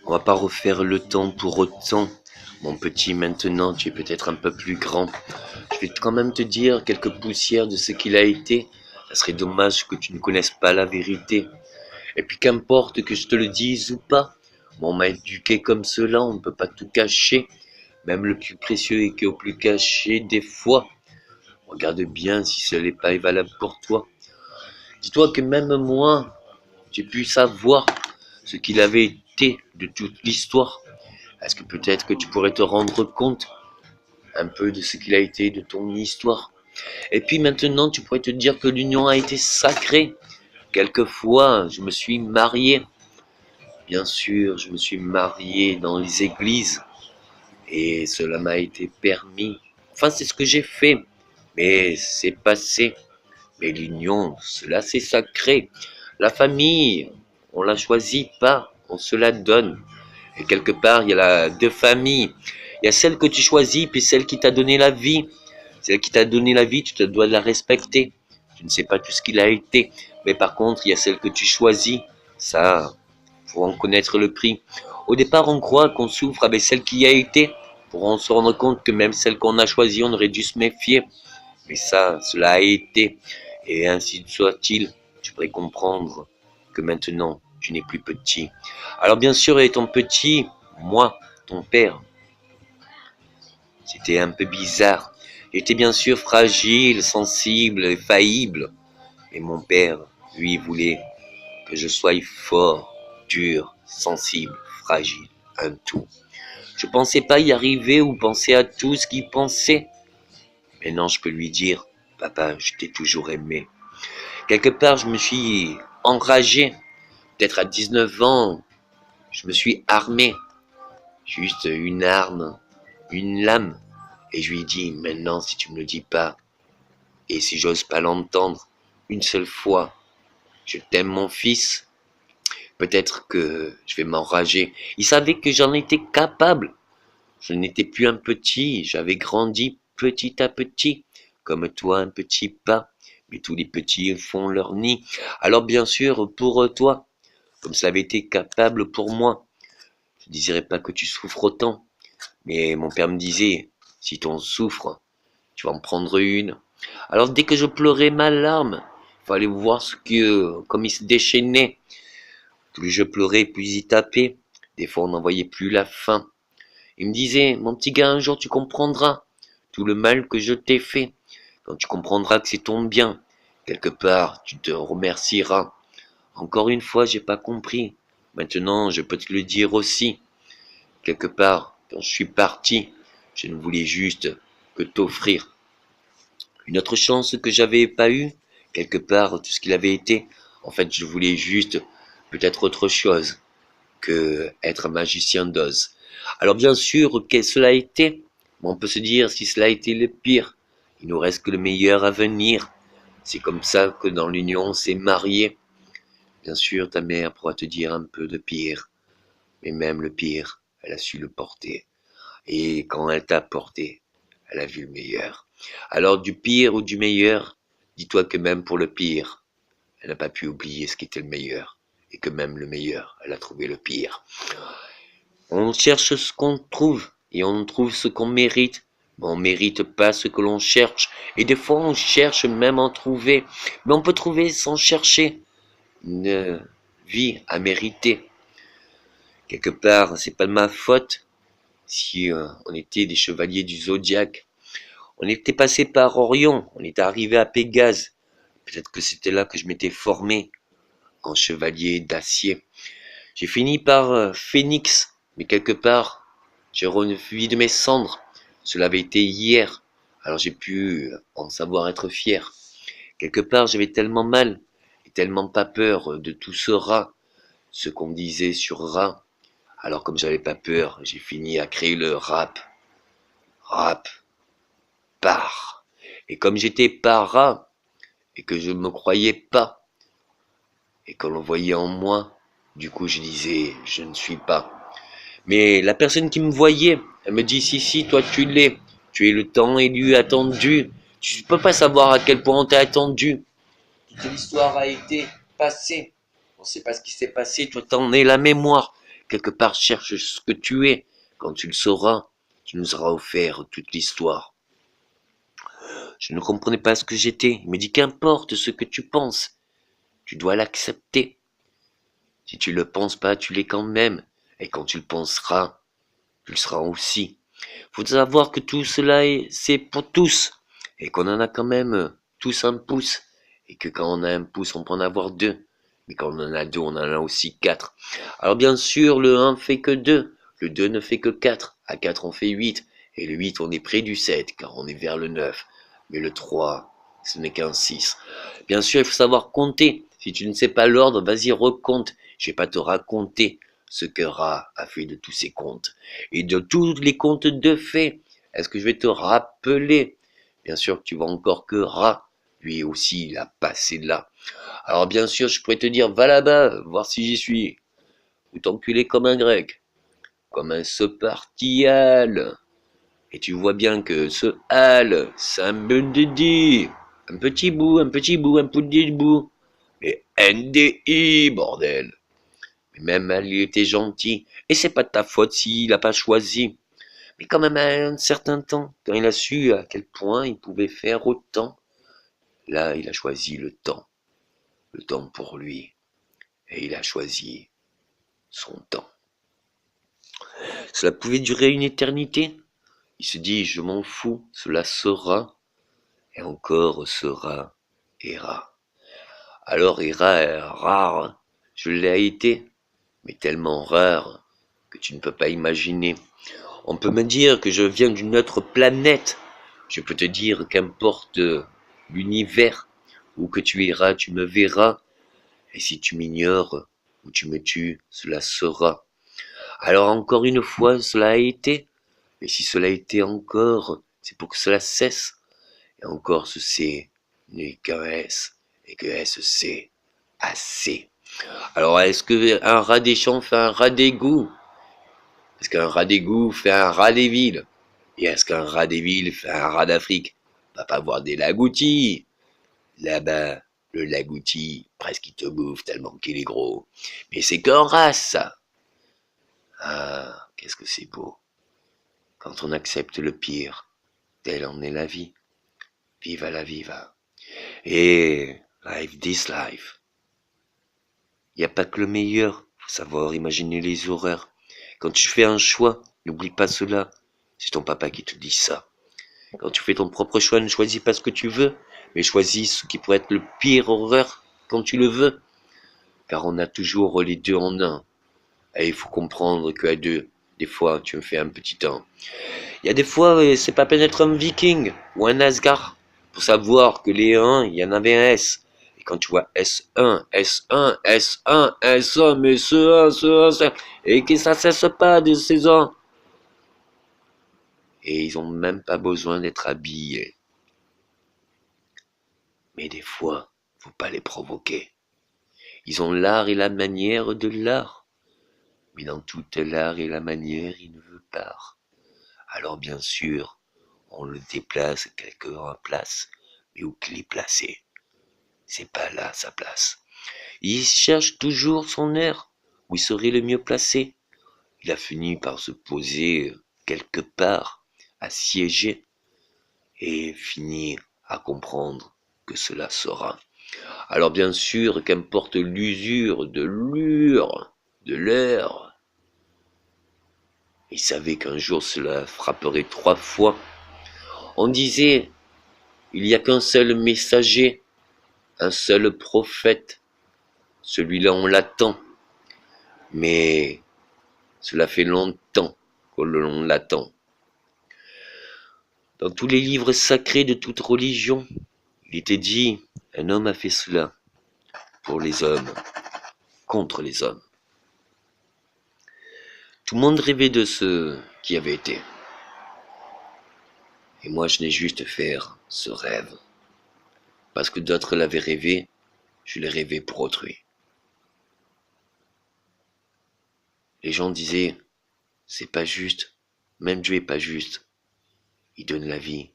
On va pas refaire le temps pour autant. Mon petit, maintenant, tu es peut-être un peu plus grand. Je vais quand même te dire quelques poussières de ce qu'il a été. Ça serait dommage que tu ne connaisses pas la vérité. Et puis qu'importe que je te le dise ou pas, on m'a éduqué comme cela, on ne peut pas tout cacher. Même le plus précieux est qu'au plus caché des fois. Regarde bien si ce n'est pas valable pour toi. Dis-toi que même moi, j'ai pu savoir ce qu'il avait été de toute l'histoire. Est-ce que peut-être que tu pourrais te rendre compte un peu de ce qu'il a été de ton histoire? Et puis maintenant, tu pourrais te dire que l'union a été sacrée. Quelquefois, je me suis marié. Bien sûr, je me suis marié dans les églises et cela m'a été permis. Enfin, c'est ce que j'ai fait, mais c'est passé. Mais l'union, cela c'est sacré. La famille, on la choisit pas, on se la donne. Et quelque part, il y a deux familles. Il y a celle que tu choisis, puis celle qui t'a donné la vie. Celle qui t'a donné la vie, tu te dois de la respecter. Tu ne sais pas tout ce qu'il a été. Mais par contre, il y a celle que tu choisis. Ça, faut en connaître le prix. Au départ, on croit qu'on souffre avec celle qui a été. Pour en se rendre compte que même celle qu'on a choisie, on aurait dû se méfier. Mais ça, cela a été. Et ainsi soit-il, tu pourrais comprendre que maintenant, tu n'es plus petit. Alors bien sûr, étant petit, moi, ton père, c'était un peu bizarre. J'étais bien sûr fragile, sensible et faillible. Mais mon père, lui, voulait que je sois fort, dur, sensible, fragile, un tout. Je pensais pas y arriver ou penser à tout ce qu'il pensait. Maintenant, je peux lui dire, papa, je t'ai toujours aimé. Quelque part, je me suis enragé. Peut-être à 19 ans, je me suis armé. Juste une arme, une lame. Et je lui ai dit, maintenant, si tu me le dis pas, et si j'ose pas l'entendre, une seule fois, je t'aime mon fils, peut-être que je vais m'enrager. Il savait que j'en étais capable. Je n'étais plus un petit, j'avais grandi petit à petit, comme toi un petit pas. Mais tous les petits font leur nid. Alors bien sûr, pour toi, comme ça avait été capable pour moi, je ne désirais pas que tu souffres autant. Mais mon père me disait, si tu en souffres, tu vas en prendre une. Alors dès que je pleurais ma larme, il fallait voir comme il se déchaînait. Plus je pleurais, plus il tapait. Des fois, on n'en voyait plus la fin. Il me disait, mon petit gars, un jour tu comprendras tout le mal que je t'ai fait. Quand tu comprendras que c'est ton bien, quelque part, tu te remercieras. Encore une fois, j'ai pas compris. Maintenant, je peux te le dire aussi. Quelque part, quand je suis parti, je ne voulais juste que t'offrir une autre chance que j'avais pas eue. Quelque part, tout ce qu'il avait été. En fait, je voulais juste peut-être autre chose que être un magicien d'Oz. Alors bien sûr, que cela a été, mais on peut se dire si cela a été le pire, il nous reste que le meilleur à venir. C'est comme ça que dans l'union on s'est marié. Bien sûr, ta mère pourra te dire un peu de pire, mais même le pire, elle a su le porter. Et quand elle t'a porté, elle a vu le meilleur. Alors du pire ou du meilleur, dis-toi que même pour le pire, elle n'a pas pu oublier ce qui était le meilleur. Et que même le meilleur, elle a trouvé le pire. On cherche ce qu'on trouve et on trouve ce qu'on mérite. Mais on mérite pas ce que l'on cherche. Et des fois, on cherche même à en trouver. Mais on peut trouver sans chercher une vie à mériter. Quelque part, c'est pas de ma faute si on était des chevaliers du zodiaque. On était passé par Orion, on était arrivé à Pégase. Peut-être que c'était là que je m'étais formé en chevalier d'acier. J'ai fini par Phénix, mais quelque part, j'ai revu de mes cendres. Cela avait été hier, alors j'ai pu en savoir être fier. Quelque part, j'avais tellement mal et tellement pas peur de tout ce rat, ce qu'on me disait sur rat. Alors comme j'avais pas peur, j'ai fini à créer le rap. Rap, par. Et comme j'étais pas rat, et que je ne me croyais pas, et que l'on voyait en moi, du coup je disais, je ne suis pas. Mais la personne qui me voyait, elle me dit, si, toi tu l'es. Tu es le temps élu, attendu. Tu ne peux pas savoir à quel point on t'a attendu. Toute l'histoire a été passée. On ne sait pas ce qui s'est passé, toi t'en es la mémoire. Quelque part, cherche ce que tu es. Quand tu le sauras, tu nous auras offert toute l'histoire. Je ne comprenais pas ce que j'étais. Il me dit qu'importe ce que tu penses, tu dois l'accepter. Si tu le penses pas, tu l'es quand même. Et quand tu le penseras, tu le seras aussi. Faut savoir que tout cela c'est pour tous. Et qu'on en a quand même tous un pouce. Et que quand on a un pouce, on peut en avoir deux. Mais quand on en a deux, on en a aussi quatre. Alors bien sûr, le 1 fait que 2. Le 2 ne fait que 4. À 4, on fait 8. Et le 8, on est près du 7, car on est vers le 9. Mais le 3, ce n'est qu'un 6. Bien sûr, il faut savoir compter. Si tu ne sais pas l'ordre, vas-y, recompte. Je vais pas te raconter ce que Ra a fait de tous ses comptes. Et de tous les comptes de fait. Est-ce que je vais te rappeler? Bien sûr que tu vois encore que Ra, lui aussi, il a passé de là. Alors bien sûr, je pourrais te dire, va là-bas, voir si j'y suis. Ou t'enculer comme un grec. Comme un Sopartial. Et tu vois bien que ce hal, c'est un BDD. Un petit bout, un petit bout, un petit bout. Mais NDI, bordel. Mais même elle, il était gentil. Et c'est pas de ta faute s'il a pas choisi. Mais quand même, à un certain temps, quand il a su à quel point il pouvait faire autant, là, il a choisi le temps. Le temps pour lui. Et il a choisi son temps. Cela pouvait durer une éternité. Il se dit, je m'en fous, cela sera, et encore sera, ira. Alors ira est rare, je l'ai été, mais tellement rare que tu ne peux pas imaginer. On peut me dire que je viens d'une autre planète. Je peux te dire qu'importe l'univers, où que tu iras, tu me verras. Et si tu m'ignores, ou tu me tues, cela sera. Alors encore une fois, cela a été. Et si cela a été encore, c'est pour que cela cesse. Et encore ceci n'est qu'un S. Et que S c'est assez. Alors est-ce qu'un rat des champs fait un rat d'égout? Est-ce qu'un rat d'égout fait un rat des villes? Et est-ce qu'un rat des villes fait un rat d'Afrique? Va pas voir des lagoutis. Là-bas, le lagouti, presque il te bouffe tellement qu'il est gros. Mais c'est qu'un rat, ça. Ah, qu'est-ce que c'est beau. Quand on accepte le pire, telle en est la vie. Viva la viva. Et live this life. Il n'y a pas que le meilleur. Faut savoir imaginer les horreurs. Quand tu fais un choix, n'oublie pas cela. C'est ton papa qui te dit ça. Quand tu fais ton propre choix, ne choisis pas ce que tu veux, mais choisis ce qui pourrait être le pire horreur quand tu le veux. Car on a toujours les deux en un. Et il faut comprendre qu'à deux, des fois, tu me fais un petit temps. Il y a des fois, c'est pas peine d'être un viking ou un Asgard pour savoir que les 1, il y en avait un S. Et quand tu vois S1, S1, S1, S1, mais ce 1, ce 1, ce 1, et que ça cesse pas de ces 1. Et ils ont même pas besoin d'être habillés. Mais des fois, faut pas les provoquer. Ils ont l'art et la manière de l'art. Mais dans toute l'art et la manière, il ne veut pas. Alors bien sûr, on le déplace quelque place, mais où qu'il est placé, c'est pas là sa place. Il cherche toujours son air, où il serait le mieux placé. Il a fini par se poser quelque part, à siéger, et finir à comprendre que cela sera. Alors bien sûr, qu'importe l'usure de l'heure, il savait qu'un jour cela frapperait 3 fois. On disait, il n'y a qu'un seul messager, un seul prophète. Celui-là, on l'attend. Mais cela fait longtemps que l'on l'attend. Dans tous les livres sacrés de toute religion, il était dit, un homme a fait cela pour les hommes, contre les hommes. Tout le monde rêvait de ce qui avait été. Et moi, je n'ai juste fait ce rêve. Parce que d'autres l'avaient rêvé, je l'ai rêvé pour autrui. Les gens disaient, c'est pas juste, même Dieu est pas juste. Il donne la vie,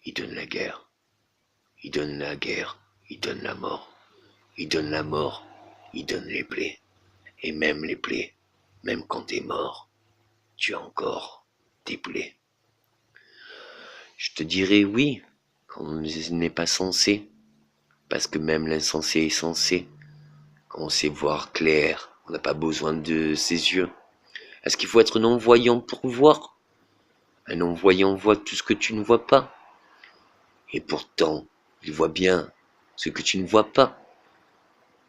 il donne la guerre. Il donne la guerre, il donne la mort. Il donne la mort, il donne les plaies. Et même les plaies, Même quand t'es mort, tu as encore tes plaies. Je te dirais oui, quand on n'est pas censé, parce que même l'insensé est censé. Quand on sait voir clair, on n'a pas besoin de ses yeux. Est-ce qu'il faut être non-voyant pour voir? Un non-voyant voit tout ce que tu ne vois pas. Et pourtant, il voit bien ce que tu ne vois pas.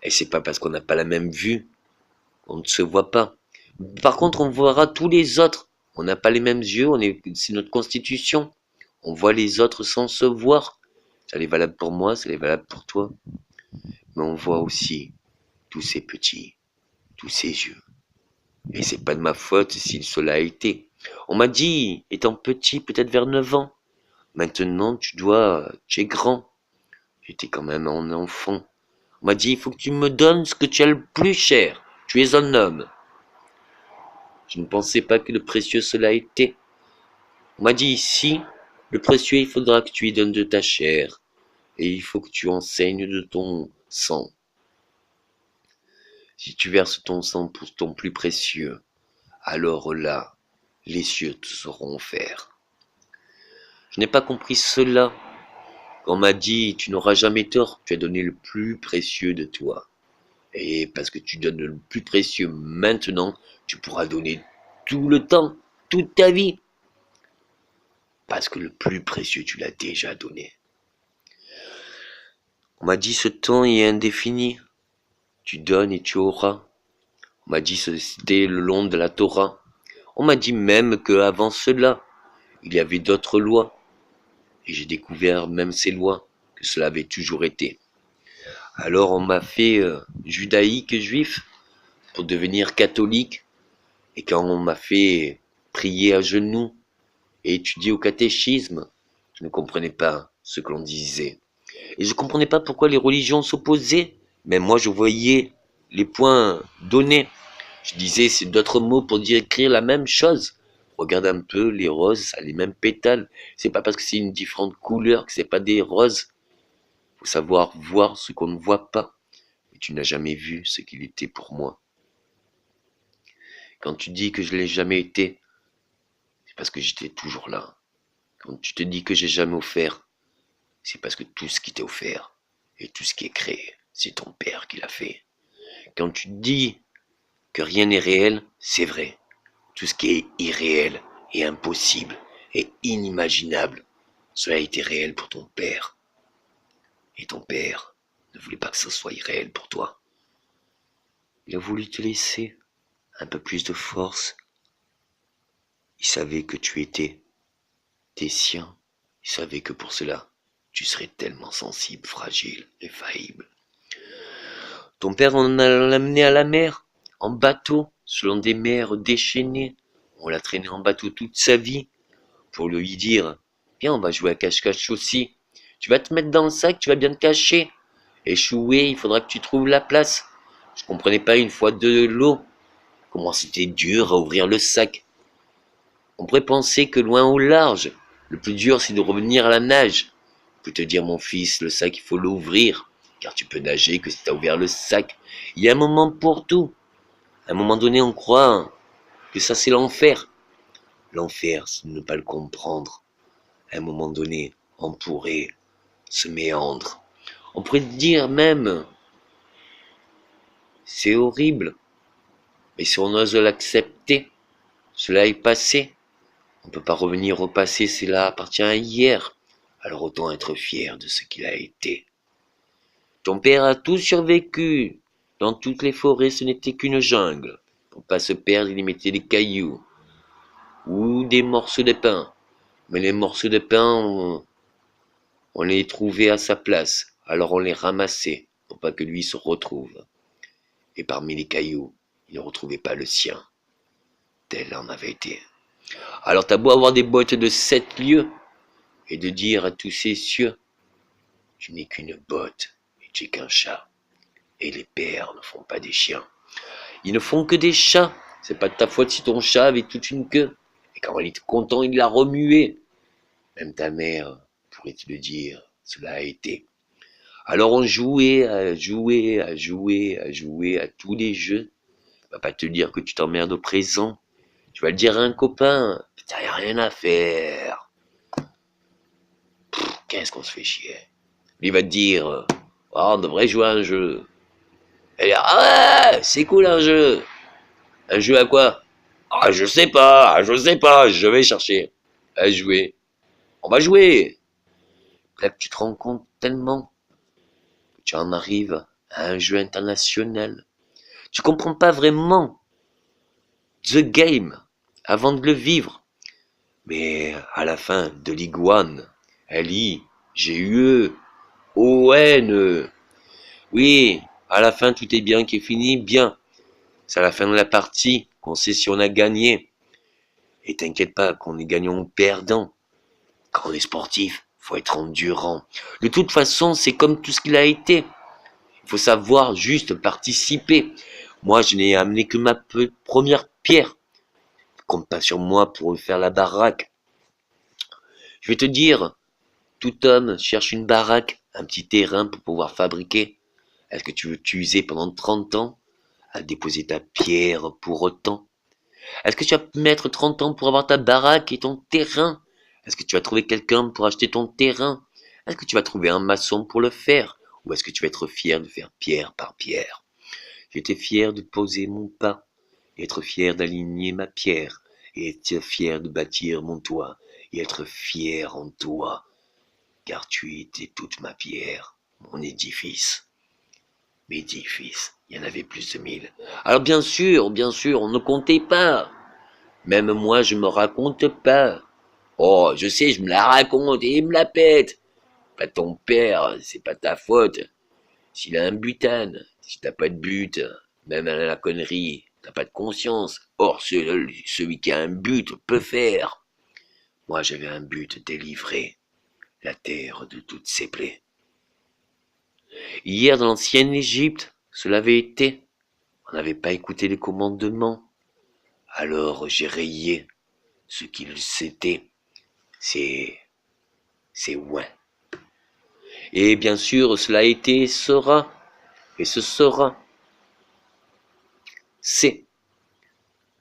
Et c'est pas parce qu'on n'a pas la même vue qu'on ne se voit pas. Par contre, on verra tous les autres. On n'a pas les mêmes yeux, c'est notre constitution. On voit les autres sans se voir. Ça est valable pour moi, ça est valable pour toi. Mais on voit aussi tous ces petits, tous ces yeux. Et c'est pas de ma faute si cela a été. On m'a dit, étant petit, peut-être vers 9 ans, maintenant tu es grand. J'étais quand même un enfant. On m'a dit, il faut que tu me donnes ce que tu as le plus cher. Tu es un homme. Je ne pensais pas que le précieux cela était. On m'a dit ici, le précieux, il faudra que tu y donnes de ta chair. Et il faut que tu enseignes de ton sang. Si tu verses ton sang pour ton plus précieux, alors là, les cieux te sauront faire. Je n'ai pas compris cela. On m'a dit, tu n'auras jamais tort, tu as donné le plus précieux de toi. Et parce que tu donnes le plus précieux maintenant, tu pourras donner tout le temps, toute ta vie. Parce que le plus précieux, tu l'as déjà donné. On m'a dit, ce temps est indéfini. Tu donnes et tu auras. On m'a dit, c'était le long de la Torah. On m'a dit même qu'avant cela, il y avait d'autres lois. Et j'ai découvert même ces lois, que cela avait toujours été. Alors on m'a fait judaïque juif pour devenir catholique. Et quand on m'a fait prier à genoux et étudier au catéchisme, je ne comprenais pas ce que l'on disait. Et je ne comprenais pas pourquoi les religions s'opposaient. Mais moi je voyais les points donnés. Je disais c'est d'autres mots pour dire écrire la même chose. Regarde un peu les roses, ça a les mêmes pétales. C'est pas parce que c'est une différente couleur que c'est pas des roses. Faut savoir voir ce qu'on ne voit pas. Et tu n'as jamais vu ce qu'il était pour moi. Quand tu dis que je l'ai jamais été, c'est parce que j'étais toujours là. Quand tu te dis que j'ai jamais offert, c'est parce que tout ce qui t'est offert et tout ce qui est créé, c'est ton père qui l'a fait. Quand tu dis que rien n'est réel, c'est vrai. Tout ce qui est irréel et impossible et inimaginable, cela a été réel pour ton père. Et ton père ne voulait pas que ça soit irréel pour toi. Il a voulu te laisser un peu plus de force. Il savait que tu étais tes siens. Il savait que pour cela, tu serais tellement sensible, fragile et faillible. Ton père en a l'amené à la mer, en bateau, selon des mers déchaînées. On l'a traîné en bateau toute sa vie, pour lui dire, viens, on va jouer à cache-cache aussi. Tu vas te mettre dans le sac, tu vas bien te cacher. Échouer, il faudra que tu trouves la place. Je comprenais pas une fois de l'eau, comment c'était dur à ouvrir le sac. On pourrait penser que loin au large, le plus dur c'est de revenir à la nage. Je peux te dire mon fils, le sac il faut l'ouvrir, car tu peux nager que si tu as ouvert le sac. Il y a un moment pour tout. À un moment donné on croit que ça c'est l'enfer. L'enfer c'est de ne pas le comprendre. À un moment donné on pourrait se méandre. On pourrait dire même, c'est horrible, mais si on ose l'accepter, cela est passé. On ne peut pas revenir au passé, cela appartient à hier. Alors autant être fier de ce qu'il a été. Ton père a tout survécu. Dans toutes les forêts, ce n'était qu'une jungle. Pour pas se perdre, il y mettait des cailloux ou des morceaux de pain. Mais les morceaux de pain, on les trouvait à sa place. Alors on les ramassait pour pas que lui se retrouve. Et parmi les cailloux, il ne retrouvait pas le sien. Tel en avait été. Alors t'as beau avoir des bottes de 7 lieues et de dire à tous ces cieux, tu n'es qu'une botte et tu es qu'un chat. Et les pères ne font pas des chiens. Ils ne font que des chats. C'est pas de ta faute si ton chat avait toute une queue. Et quand il était content, il l'a remué. Même ta mère pourrait te le dire, cela a été. Alors on jouait à jouer à tous les jeux. vas pas te dire que tu t'emmerdes au présent. Tu vas le dire à un copain. Putain, y a rien à faire. Qu'est-ce qu'on se fait chier. Lui va te dire, oh, on devrait jouer à un jeu. Elle dit, ah ouais, c'est cool un jeu. Un jeu à quoi? Ah, je sais pas, je vais chercher. À jouer. On va jouer. Là que tu te rends compte tellement que tu en arrives à un jeu international. Tu comprends pas vraiment the game avant de le vivre. Mais à la fin de Ligue 1, L-I-G-U-E-O-N. Oui, à la fin tout est bien qui est fini, bien. C'est à la fin de la partie qu'on sait si on a gagné. Et t'inquiète pas qu'on est gagnant ou perdant. Quand on est sportif, faut être endurant. De toute façon, c'est comme tout ce qu'il a été. Il faut savoir juste participer. Moi, je n'ai amené que ma première pierre. Compte pas sur moi pour faire la baraque. Je vais te dire, tout homme cherche une baraque, un petit terrain pour pouvoir fabriquer. Est-ce que tu veux t'user pendant 30 ans à déposer ta pierre pour autant? Est-ce que tu vas mettre 30 ans pour avoir ta baraque et ton terrain? Est-ce que tu vas trouver quelqu'un pour acheter ton terrain? Est-ce que tu vas trouver un maçon pour le faire? Ou est-ce que tu vas être fier de faire pierre par pierre? J'étais fier de poser mon pas, et être fier d'aligner ma pierre, et être fier de bâtir mon toit, et être fier en toi, car tu étais toute ma pierre, mon édifice. Mes 10 fils, il y en avait plus de 1000. Alors bien sûr, on ne comptait pas. Même moi, je me raconte pas. Oh, je sais, je me la raconte et il me la pète. Pas ton père, c'est pas ta faute. S'il a un butane, si t'as pas de but, même à la connerie, t'as pas de conscience. Or, celui qui a un but peut faire. Moi, j'avais un but, délivrer la terre de toutes ses plaies. Hier, dans l'ancienne Égypte, cela avait été. On n'avait pas écouté les commandements. Alors j'ai rayé ce qu'il s'était. C'est ouais. Et bien sûr, cela a été et sera. Et ce sera. C'est.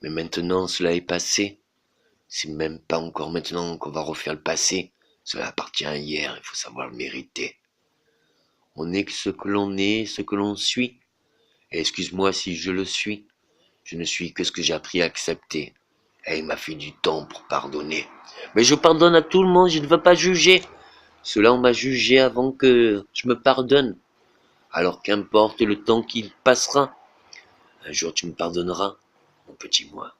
Mais maintenant, cela est passé. C'est même pas encore maintenant qu'on va refaire le passé. Cela appartient à hier, il faut savoir le mériter. On n'est que ce que l'on est, ce que l'on suit. Et excuse-moi si je le suis. Je ne suis que ce que j'ai appris à accepter. Et il m'a fait du temps pour pardonner. Mais je pardonne à tout le monde, je ne veux pas juger. Ceux-là, on m'a jugé avant que je me pardonne. Alors qu'importe le temps qu'il passera. Un jour tu me pardonneras, mon petit moi.